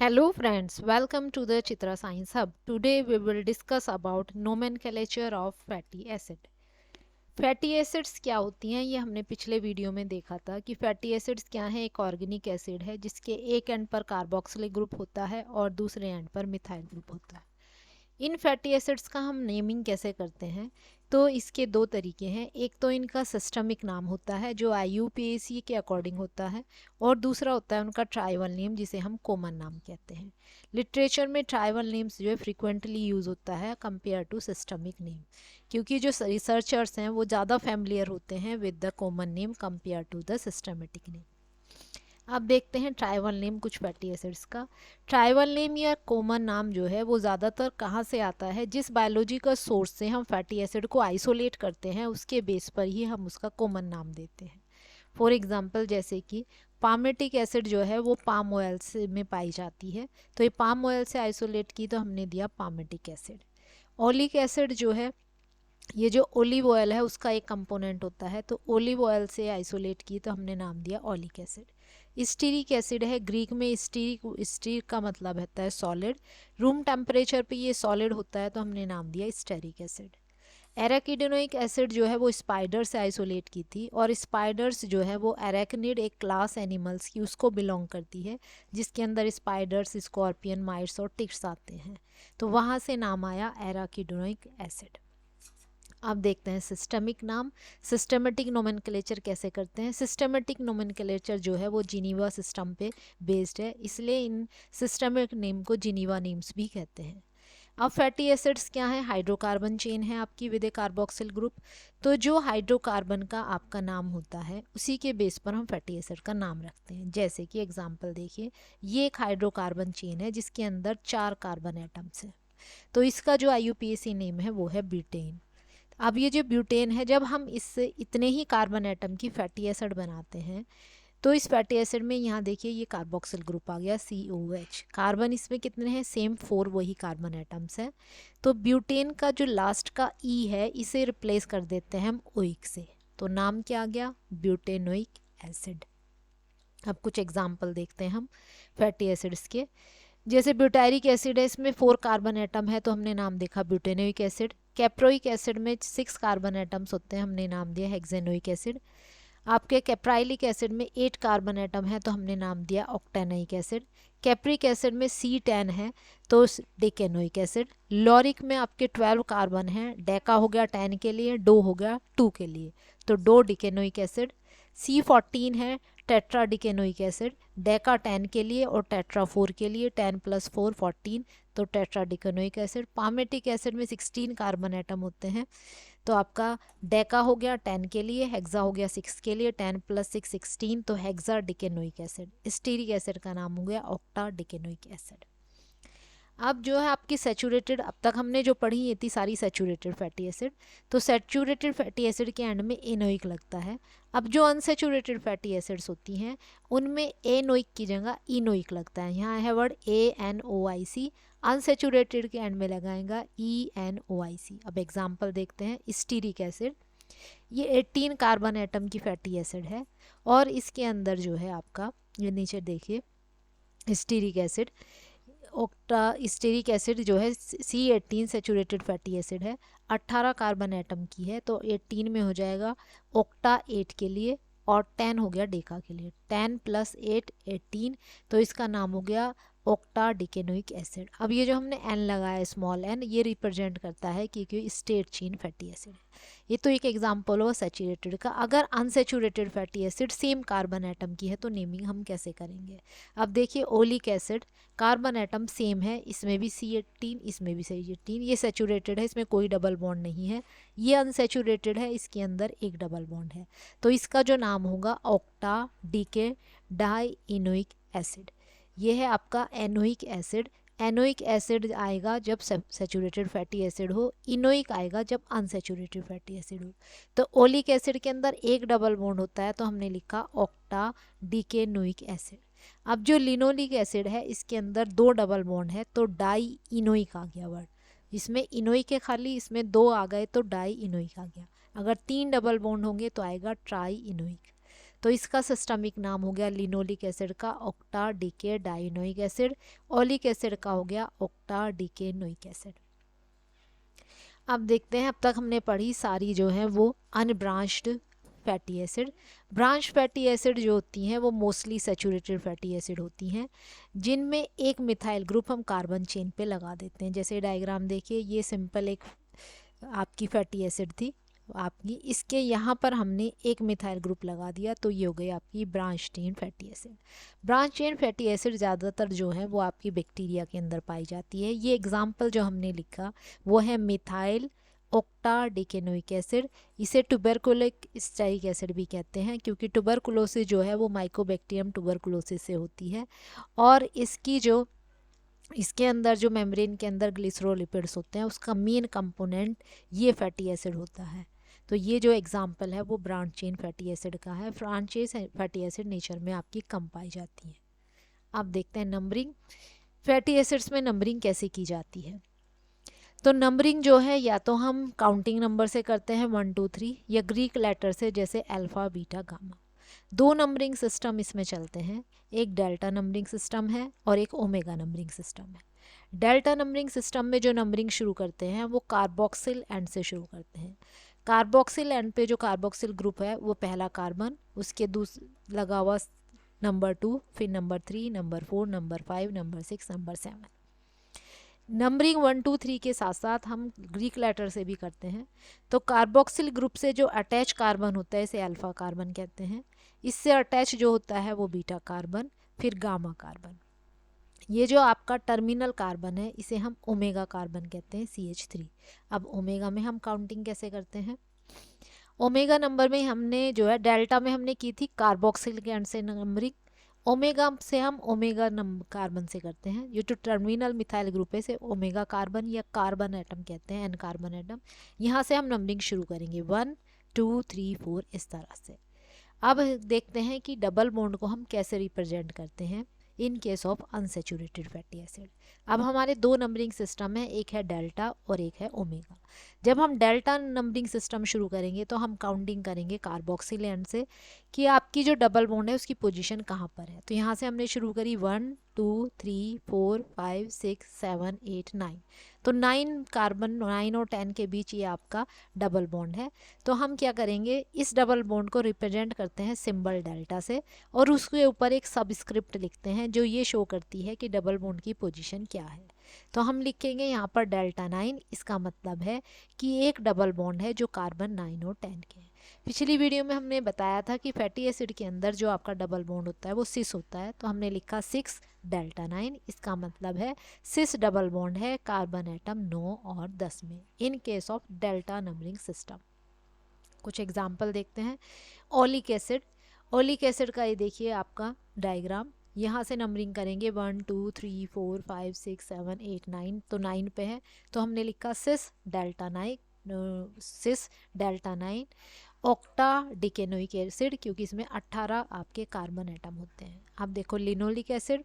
Hello friends, welcome to the Chitra Science Hub. Today we will discuss about nomenclature of fatty acid. Fatty acids क्या होती हैं ये हमने पिछले video में देखा था कि फैटी एसिड्स क्या है। एक ऑर्गेनिक एसिड है जिसके एक एंड पर कार्बोक्सिलिक ग्रुप होता है और दूसरे एंड पर मिथाइल ग्रुप होता है। इन फैटी एसिड्स का हम नेमिंग कैसे करते हैं, तो इसके दो तरीके हैं। एक तो इनका सिस्टमिक नाम होता है जो IUPAC के अकॉर्डिंग होता है, और दूसरा होता है उनका ट्राइवल नेम जिसे हम कॉमन नाम कहते हैं। लिटरेचर में ट्राइवल नेम्स जो है फ्रिक्वेंटली यूज़ होता है कंपेयर टू सिस्टमिक नेम, क्योंकि जो रिसर्चर्स हैं वो ज़्यादा फैमिलियर होते हैं with the common name compare to the systematic name. अब देखते हैं ट्राइवल नेम कुछ फैटी एसिड्स का। ट्राइवल नेम या कॉमन नाम जो है वो ज़्यादातर कहाँ से आता है, जिस बायोलॉजिकल सोर्स से हम फैटी एसिड को आइसोलेट करते हैं उसके बेस पर ही हम उसका कॉमन नाम देते हैं। फॉर एग्जांपल जैसे कि पामेटिक एसिड जो है वो पाम ऑयल से में पाई जाती है, तो ये पाम ऑयल से आइसोलेट की तो हमने दिया पामेटिक एसिड। ओलिक एसिड जो है ये जो ओलिव ऑयल है उसका एक कंपोनेंट होता है, तो ओलिव ऑयल से आइसोलेट की तो हमने नाम दिया ओलिक एसिड। स्टीरिक एसिड है, ग्रीक में स्टीरिक का मतलब होता है सॉलिड। रूम टेम्परेचर पे ये सॉलिड होता है तो हमने नाम दिया स्टेरिक एसिड। एराकिडोनिक एसिड जो है वो स्पाइडर से आइसोलेट की थी, और स्पाइडर्स जो है वो एराकिनिड एक क्लास एनिमल्स की उसको बिलोंग करती है जिसके अंदर स्पाइडर्स, स्कॉर्पियन, माइट्स और टिक्स आते हैं, तो वहाँ से नाम आया एराकिडोनिक एसिड। अब देखते हैं सिस्टमिक नाम। सिस्टमेटिक नोमेनक्लेचर कैसे करते हैं। सिस्टमेटिक नोमेनक्लेचर जो है वो जिनीवा सिस्टम पे बेस्ड है, इसलिए इन सिस्टमिक नेम को जिनीवा नेम्स भी कहते हैं। अब फैटी एसिड्स क्या है, हाइड्रोकार्बन चेन है आपकी विद ए कार्बोक्सिल ग्रुप। तो जो हाइड्रोकार्बन का आपका नाम होता है उसी के बेस पर हम फैटी एसिड का नाम रखते हैं। जैसे कि एग्जांपल देखिए, ये एक हाइड्रोकार्बन चेन है जिसके अंदर 4 कार्बन एटम्स हैं, तो इसका जो IUPAC नेम है वो है ब्यूटेन। अब ये जो ब्यूटेन है, जब हम इससे इतने ही कार्बन एटम की फैटी एसिड बनाते हैं तो इस फैटी एसिड में यहाँ देखिए ये कार्बोक्सिल ग्रुप आ गया COH। कार्बन इसमें कितने हैं, सेम 4 वही कार्बन एटम्स हैं। तो ब्यूटेन का जो लास्ट का E है इसे रिप्लेस कर देते हैं हम ओइक से, तो नाम क्या आ गया, ब्यूटेनोइक एसिड। अब कुछ एग्जाम्पल देखते हैं हम फैटी एसिड्स के। जैसे ब्यूटायरिक एसिड है, इसमें 4 कार्बन एटम है तो हमने नाम देखा ब्यूटेनोइक एसिड। कैप्रोइक एसिड में 6 कार्बन एटम्स होते हैं, हमने नाम दिया हेक्सेनोइक एसिड। आपके कैप्राइलिक एसिड में 8 कार्बन एटम है तो हमने नाम दिया ऑक्टेनोइक एसिड। कैप्रिक एसिड में C10 है तो डेकेनोइक एसिड। लॉरिक में आपके 12 कार्बन हैं, डेका हो गया 10 के लिए, डो हो गया 2 के लिए, तो डो डिकेनोइक एसिड। C14 है टेट्रा डिकेनोइक एसिड, डेका 10 के लिए और टेट्रा 4 के लिए, 10 + 4 14, तो टेट्रा डिकेनोइक एसिड। पामेटिक एसिड में 16 कार्बन एटम होते हैं, तो आपका डेका हो गया 10 के लिए, हेक्सा हो गया 6 के लिए, 10 + 6 16, तो हेक्सा डिकेनोइक एसिड। स्टीरिक एसिड का नाम हो गया ऑक्टा डिकेनोइक एसिड। अब जो है आपकी सेचूरेटेड, अब तक हमने जो पढ़ी ये थी सारी सेचूरेटेड फैटी एसिड, तो सेचूरेटेड फैटी एसिड के एंड में एनोइक लगता है। अब जो अनसेचूरेटेड फैटी एसिड्स होती हैं उनमें एनोइक की जगह इनोइक लगता है। यहाँ है वर्ड ANOIC, अनसेचूरेटेड के एंड में लगाएगा ENOIC। अब एग्जाम्पल देखते हैं, स्टीरिक एसिड, ये 18 कार्बन एटम की फैटी एसिड है, और इसके अंदर जो है आपका ये नीचे देखिए stearic acid, octa stearic acid जो है C18 सेचूरेटेड फैटी एसिड है, 18 कार्बन एटम की है, तो 18 में हो जाएगा ऑक्टा 8 के लिए और 10 हो गया डेका के लिए, 10 + 8 18, तो इसका नाम हो गया ऑक्टा डिकेनोइक एसिड। अब ये जो हमने N लगाया स्मॉल n, ये रिप्रेजेंट करता है कि स्टेट चेन फैटी एसिड है। ये तो एक एग्जांपल हुआ सेचूरेटेड का। अगर unsaturated fatty acid same carbon atom की है तो नेमिंग हम कैसे करेंगे। अब देखिए oleic acid, carbon atom same है, इसमें भी C18 इसमें भी C18, ये सेचूरेटेड है, इसमें कोई डबल बॉन्ड नहीं है। ये अनसेचूरेटेड है, इसके अंदर एक डबल बॉन्ड है, तो इसका जो नाम होगा ऑक्टा डीके डाई इनोइक एसिड। ये है आपका एनोइक एसिड। एनोइक एसिड आएगा जब सेचूरेटेड फैटी एसिड हो, इनोइक आएगा जब अनसेचूरेटेड फैटी एसिड हो। तो ओलिक एसिड के अंदर एक डबल बॉन्ड होता है तो हमने लिखा ऑक्टा डिकेनोइक एसिड। अब जो लिनोलिक एसिड है इसके अंदर 2 डबल बॉन्ड है तो डाई इनोइक आ गया वर्ड, इसमें इनोइक है खाली, इसमें 2 आ गए तो डाई इनोइक आ गया। अगर 3 डबल बॉन्ड होंगे तो आएगा ट्राई इनोइक। तो इसका सिस्टमिक नाम हो गया लिनोलिक एसिड का octadecadienoic acid, oleic acid का हो गया ऑक्टा डीके नोइक एसिड। अब देखते हैं, अब तक हमने पढ़ी सारी जो है वो unbranched fatty acid. Branch fatty acid जो होती हैं वो मोस्टली सैचुरेटेड फैटी एसिड होती हैं, जिनमें एक मिथाइल ग्रुप हम कार्बन चेन पे लगा देते हैं। जैसे डायग्राम देखिए, ये सिंपल एक आपकी फैटी एसिड थी आपकी, इसके यहाँ पर हमने एक मिथाइल ग्रुप लगा दिया, तो ये हो गई आपकी branch chain fatty acid. Branch chain fatty acid ज़्यादातर जो है वो आपकी बैक्टीरिया के अंदर पाई जाती है। ये एग्जाम्पल जो हमने लिखा वो है मिथाइल ऑक्टा डिकेनोइक एसिड। इसे ट्यूबरकुलिक स्टाइक एसिड भी कहते हैं, क्योंकि ट्यूबरकुलोसिस जो है वो माइकोबैक्टीरियम ट्यूबरकुलोसिस से होती है, और इसके अंदर जो मेम्ब्रेन के अंदर ग्लिसरोलिपिड्स होते हैं उसका मेन कंपोनेंट ये फैटी एसिड होता है। तो ये जो एग्जांपल है वो ब्रांच चेन फैटी एसिड का है। Branch chain fatty acid nature में आपकी कम पाई जाती है। अब देखते हैं नंबरिंग। फैटी एसिड्स में नंबरिंग कैसे की जाती है? तो नंबरिंग जो है या तो हम काउंटिंग नंबर से करते हैं 1 2 3, या ग्रीक लेटर से जैसे अल्फा बीटा गामा। दो नंबरिंग सिस्टम इसमें चलते हैं, एक डेल्टा नंबरिंग सिस्टम है और एक ओमेगा नंबरिंग सिस्टम है। डेल्टा नंबरिंग सिस्टम में जो नंबरिंग शुरू करते हैं वो कार्बोक्सिल एंड से शुरू करते हैं। कार्बोक्सिल एंड पे जो कार्बोक्सिल ग्रुप है वो पहला कार्बन, उसके लगा हुआ नंबर 2, फिर number 3, number 4, number 5, number 6, number 7। Numbering 1 2 3 के साथ साथ हम ग्रीक लेटर से भी करते हैं। तो कार्बोक्सिल ग्रुप से जो अटैच कार्बन होता है इसे अल्फा कार्बन कहते हैं, इससे अटैच जो होता है वो बीटा कार्बन, फिर गामा कार्बन। ये जो आपका टर्मिनल कार्बन है इसे हम ओमेगा कार्बन कहते हैं, CH3। अब ओमेगा में हम काउंटिंग कैसे करते हैं? ओमेगा नंबर में हमने जो है डेल्टा में हमने की थी कार्बोक्सिल के एंड से नंबरिंग, ओमेगा से हम ओमेगा कार्बन से करते हैं। ये जो टर्मिनल मिथाइल ग्रुप है इसे ओमेगा कार्बन या कार्बन एटम कहते हैं, एन कार्बन एटम। यहाँ से हम नंबरिंग शुरू करेंगे 1 2 3 4 इस तरह से। अब देखते हैं कि डबल बॉन्ड को हम कैसे रिप्रेजेंट करते हैं in case of unsaturated fatty acid. अब हमारे दो नंबरिंग सिस्टम है, एक है डेल्टा और एक है ओमेगा। जब हम डेल्टा नंबरिंग सिस्टम शुरू करेंगे तो हम काउंटिंग करेंगे कार्बोक्सिल एंड से कि आपकी जो डबल बॉन्ड है उसकी पोजीशन कहाँ पर है। तो यहाँ से हमने शुरू करी 1 2 3 4 5 6 7 8 9। तो 9 कार्बन 9 और 10 के बीच ये आपका डबल बॉन्ड है। तो हम क्या करेंगे, इस डबल बॉन्ड को रिप्रेजेंट करते हैं सिंबल डेल्टा से, और उसके ऊपर एक सबस्क्रिप्ट लिखते हैं जो ये शो करती है कि डबल बॉन्ड की पोजीशन क्या है। तो हम लिखेंगे यहाँ पर डेल्टा 9, इसका मतलब है कि एक डबल बॉन्ड है जो कार्बन 9 और 10 के हैं। पिछली वीडियो में हमने बताया था कि फैटी एसिड के अंदर जो आपका डबल बॉन्ड होता है वो सिस होता है, तो हमने लिखा 6 डेल्टा 9, इसका मतलब है सिस डबल बॉन्ड है कार्बन एटम 9 और 10 में in case of delta numbering system. कुछ एग्जाम्पल देखते हैं। ओलिक एसिड, ओलिक एसिड का ये देखिए आपका डायग्राम, यहाँ से नंबरिंग करेंगे 1 2 3 4 5 6 7 8 9, तो 9 पे है तो हमने लिखा सिस डेल्टा 9 ऑक्टा डिकेनोइक एसिड, क्योंकि इसमें 18 आपके कार्बन एटम होते हैं। अब देखो लिनोलिक एसिड,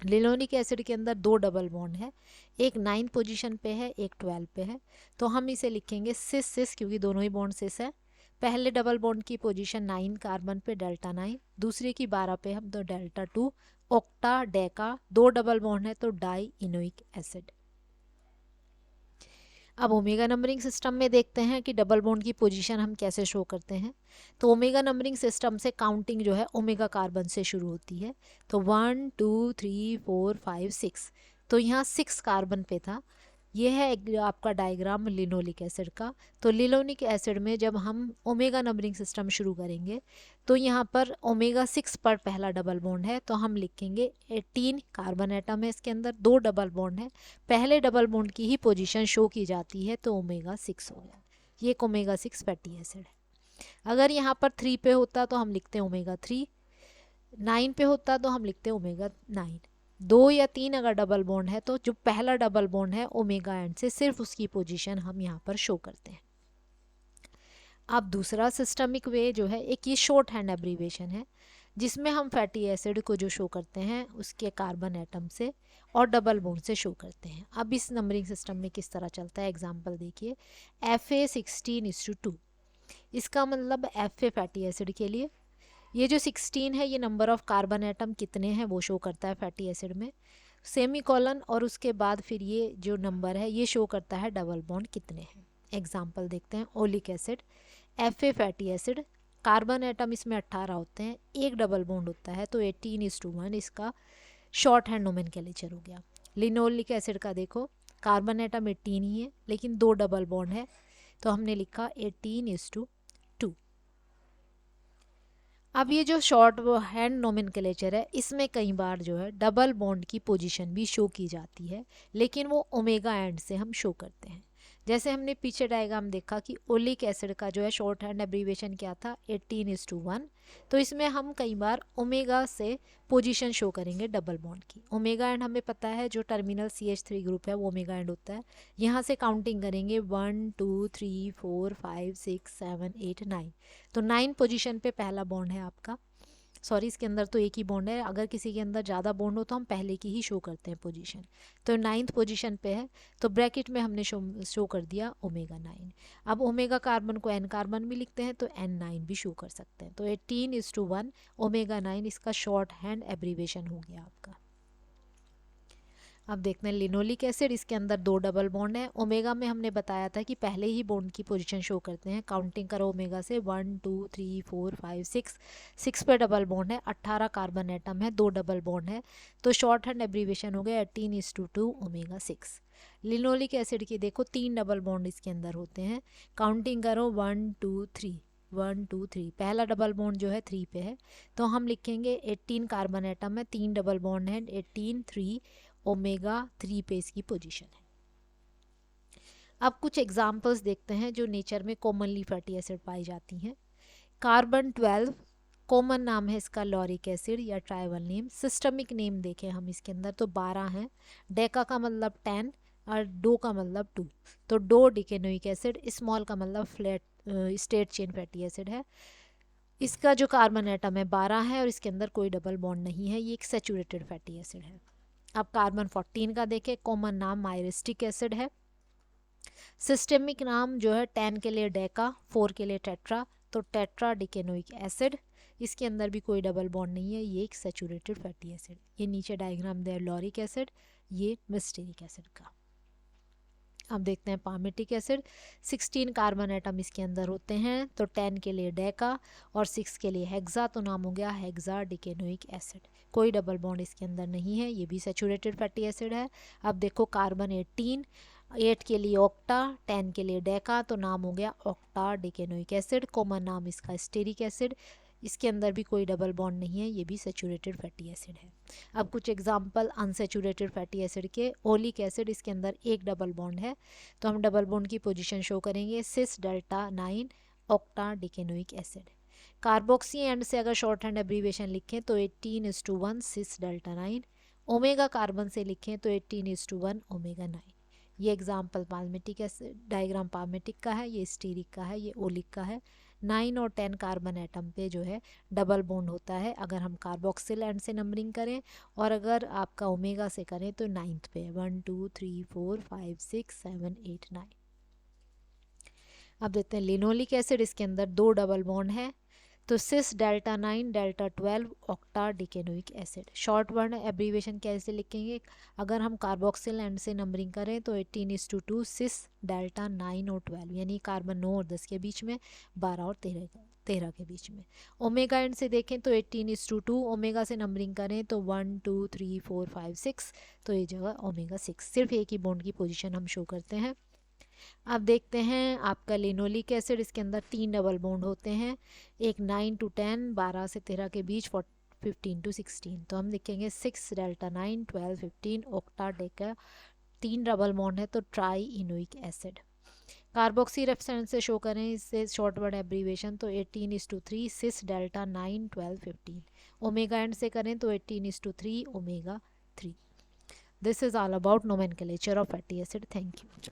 लिनोलिक एसिड के अंदर दो डबल बॉन्ड है, एक 9 पोजीशन पे है एक 12 पे है, तो हम इसे लिखेंगे सिस सिस, क्योंकि दोनों ही बॉन्ड सिस है। पहले डबल बॉन्ड की पोजीशन 9 कार्बन पे डेल्टा 9, दूसरे की 12 पे हम तो डेल्टा 2 ऑक्टा डेका, दो डबल बॉन्ड है तो डाई इनोइक एसिड। अब ओमेगा नंबरिंग सिस्टम में देखते हैं कि डबल बॉन्ड की पोजीशन हम कैसे शो करते हैं। तो ओमेगा नंबरिंग सिस्टम से काउंटिंग जो है ओमेगा कार्बन से शुरू होती है। तो 1 2 3 4 5 6, तो यहाँ 6 कार्बन पे था। ये है आपका डायग्राम लिनोलिक एसिड का। तो लिनोलिक एसिड में जब हम ओमेगा नंबरिंग सिस्टम शुरू करेंगे तो यहाँ पर ओमेगा 6 पर पहला डबल बॉन्ड है, तो हम लिखेंगे 18 कार्बन एटम है, इसके अंदर दो डबल बॉन्ड है, पहले डबल बॉन्ड की ही पोजीशन शो की जाती है, तो ओमेगा 6 हो गया। ये एक ओमेगा 6 फैटी एसिड है। अगर यहाँ पर 3 पे होता तो हम लिखते हैं ओमेगा 3, 9 पे होता तो हम लिखते हैं ओमेगा 9। 2 या 3 अगर डबल बॉन्ड है तो जो पहला डबल बॉन्ड है ओमेगा एंड से सिर्फ उसकी पोजीशन हम यहाँ पर शो करते हैं। अब दूसरा सिस्टमिक वे जो है, एक ये शॉर्ट हैंड एब्रीवेशन है जिसमें हम फैटी एसिड को जो शो करते हैं उसके कार्बन एटम से और डबल बॉन्ड से शो करते हैं। अब इस नंबरिंग सिस्टम में किस तरह चलता है, एग्जाम्पल देखिए। Fa16:2, इसका मतलब Fa फैटी एसिड के लिए ये जो 16 है ये नंबर ऑफ कार्बन एटम कितने हैं वो शो करता है फैटी एसिड में। सेमी कॉलन और उसके बाद फिर ये जो नंबर है ये शो करता है डबल बॉन्ड कितने हैं। एग्जाम्पल देखते हैं, oleic acid, FA fatty acid, carbon atom इसमें 18 होते हैं, एक डबल बॉन्ड होता है तो 18:1 इसका शॉर्ट हैंड नोमेनक्लेचर हो गया। लिनोलिक एसिड का देखो, कार्बन एटम 18 ही है लेकिन 2 डबल बॉन्ड है तो हमने लिखा 18:2। अब ये जो शॉर्ट हैंड नोमेनक्लेचर है इसमें कई बार जो है डबल बॉन्ड की पोजीशन भी शो की जाती है, लेकिन वो ओमेगा एंड से हम शो करते हैं। जैसे हमने पीछे डायग्राम देखा कि ओलिक एसिड का जो है शॉर्ट हैंड एब्रीविएशन क्या था, 18:1, तो इसमें हम कई बार ओमेगा से पोजीशन शो करेंगे डबल बॉन्ड की। ओमेगा एंड हमें पता है जो टर्मिनल CH3 ग्रुप है वो ओमेगा एंड होता है। यहाँ से काउंटिंग करेंगे 1 2 3 4 5 6 7 8 9, तो 9 पोजीशन पे पहला बॉन्ड है आपका। सॉरी, इसके अंदर तो एक ही बॉन्ड है, अगर किसी के अंदर ज़्यादा बॉन्ड हो तो हम पहले की ही शो करते हैं पोजीशन। तो 9th पोजीशन पे है तो ब्रैकेट में हमने शो कर दिया ओमेगा 9। अब ओमेगा कार्बन को N कार्बन भी लिखते हैं तो N9 भी शो कर सकते हैं। तो 18:1 ओमेगा 9 इसका शॉर्ट हैंड एब्रीवेशन हो गया आपका। अब देखते हैं लिनोलिक एसिड, इसके अंदर 2 डबल बॉन्ड है। ओमेगा में हमने बताया था कि पहले ही बॉन्ड की पोजीशन शो करते हैं। काउंटिंग करो ओमेगा से 1 2 3 4 5 6 पे डबल बॉन्ड है, 18 कार्बन एटम है, 2 डबल बॉन्ड है तो शॉर्ट हैंड एब्रीवेशन हो गया 18:2 ओमेगा 6। लिनोलिक एसिड की देखो 3 डबल बॉन्ड इसके अंदर होते हैं। काउंटिंग करो 1 2 3 1 2 3, पहला डबल बॉन्ड जो है 3 पे है तो हम लिखेंगे 18 कार्बन एटम है, 3 डबल बॉन्ड है, 18:3 ओमेगा 3 पे इसकी पोजीशन है। अब कुछ एग्जाम्पल्स देखते हैं जो नेचर में कॉमनली फैटी एसिड पाई जाती हैं। कार्बन 12, कॉमन नाम है इसका लॉरिक एसिड या ट्राइवल नेम। सिस्टमिक नेम देखें हम इसके अंदर तो 12 हैं। डेका का मतलब 10 और डो का मतलब 2, तो डो डिकेनोइक एसिड। स्मॉल का मतलब flat straight chain fatty acid है। इसका जो कार्बन एटम है 12 है और इसके अंदर कोई डबल बॉन्ड नहीं है, ये एक सैचुरेटेड फैटी एसिड है। अब कार्बन 14 का देखें, कॉमन नाम मायरिस्टिक एसिड है। सिस्टेमिक नाम जो है 10 के लिए डेका, 4 के लिए टेट्रा, तो टेट्रा डिकेनोइक एसिड। इसके अंदर भी कोई डबल बॉन्ड नहीं है, ये एक सैचुरेटेड फैटी एसिड। ये नीचे डायग्राम दे लॉरिक एसिड, ये मिस्टेरिक एसिड का। अब देखते हैं पामेटिक एसिड, 16 कार्बन एटम इसके अंदर होते हैं तो 10 के लिए डेका और 6 के लिए हेक्सा, तो नाम हो गया हेक्सा डिकेनोइक एसिड। कोई डबल बॉन्ड इसके अंदर नहीं है, ये भी सैचुरेटेड फैटी एसिड है। अब देखो कार्बन 18, 8 के लिए ऑक्टा, 10 के लिए डेका, तो नाम हो गया ऑक्टा डिकेनोइक एसिड। कॉमन नाम इसका स्टेरिक एसिड, इसके अंदर भी कोई डबल बॉन्ड नहीं है, ये भी सैचुरेटेड फैटी एसिड है। अब कुछ एग्जांपल अनसैचुरेटेड फैटी एसिड के। ओलिक एसिड, इसके अंदर एक डबल बॉन्ड है तो हम डबल बॉन्ड की पोजीशन शो करेंगे cis delta 9 octadecenoic acid. Carboxy end से अगर शॉर्ट हैंड एब्रीवेशन लिखें तो 18:1 सिस डेल्टा 9। ओमेगा कार्बन से लिखें तो 18:1 ओमेगा 9। ये example palmitic acid, diagram palmitic का है, ये स्टीरिक का है, ये ओलिक का है। 9 और 10 कार्बन एटम पे जो है डबल बॉन्ड होता है अगर हम कार्बोक्सिल एंड से नंबरिंग करें, और अगर आपका ओमेगा से करें तो 9th पे 1 2 3 4 5 6 7 8 9। अब देखते हैं लिनोलिक एसिड, इसके अंदर 2 डबल बॉन्ड है तो cis delta 9 delta 12 octadecenoic acid. Short word abbreviation कैसे लिखेंगे, अगर हम कार्बोक्सिल एंड से नंबरिंग करें तो 18:2 सिस डेल्टा 9 और 12, यानी कार्बन 9 और 10 के बीच में, 12 और 13 के बीच में। ओमेगा एंड से देखें तो 18:2, ओमेगा से नंबरिंग करें तो 1 2 3 4 5 6, तो ये जगह ओमेगा 6। सिर्फ एक ही बॉन्ड की पोजीशन हम शो करते हैं। अब देखते हैं आपका लिनोलिक एसिड, इसके अंदर 3 डबल बॉन्ड होते हैं, एक 9 to 10, 12 से 13 के बीच, 15 to 16, तो हम लिखेंगे 6 delta 9 12 15 octa Deka, 3 double bond है तो ट्राई इनोइक एसिड। कार्बोक्सी रेफरेंस से शो करें इससे शॉर्ट वर्ड एब्रीवेशन तो 18:3 सिस डेल्टा 9 12 15। ओमेगा एंड से करें तो 18:3 omega 3। This is all about nomenclature of fatty acid. Thank you.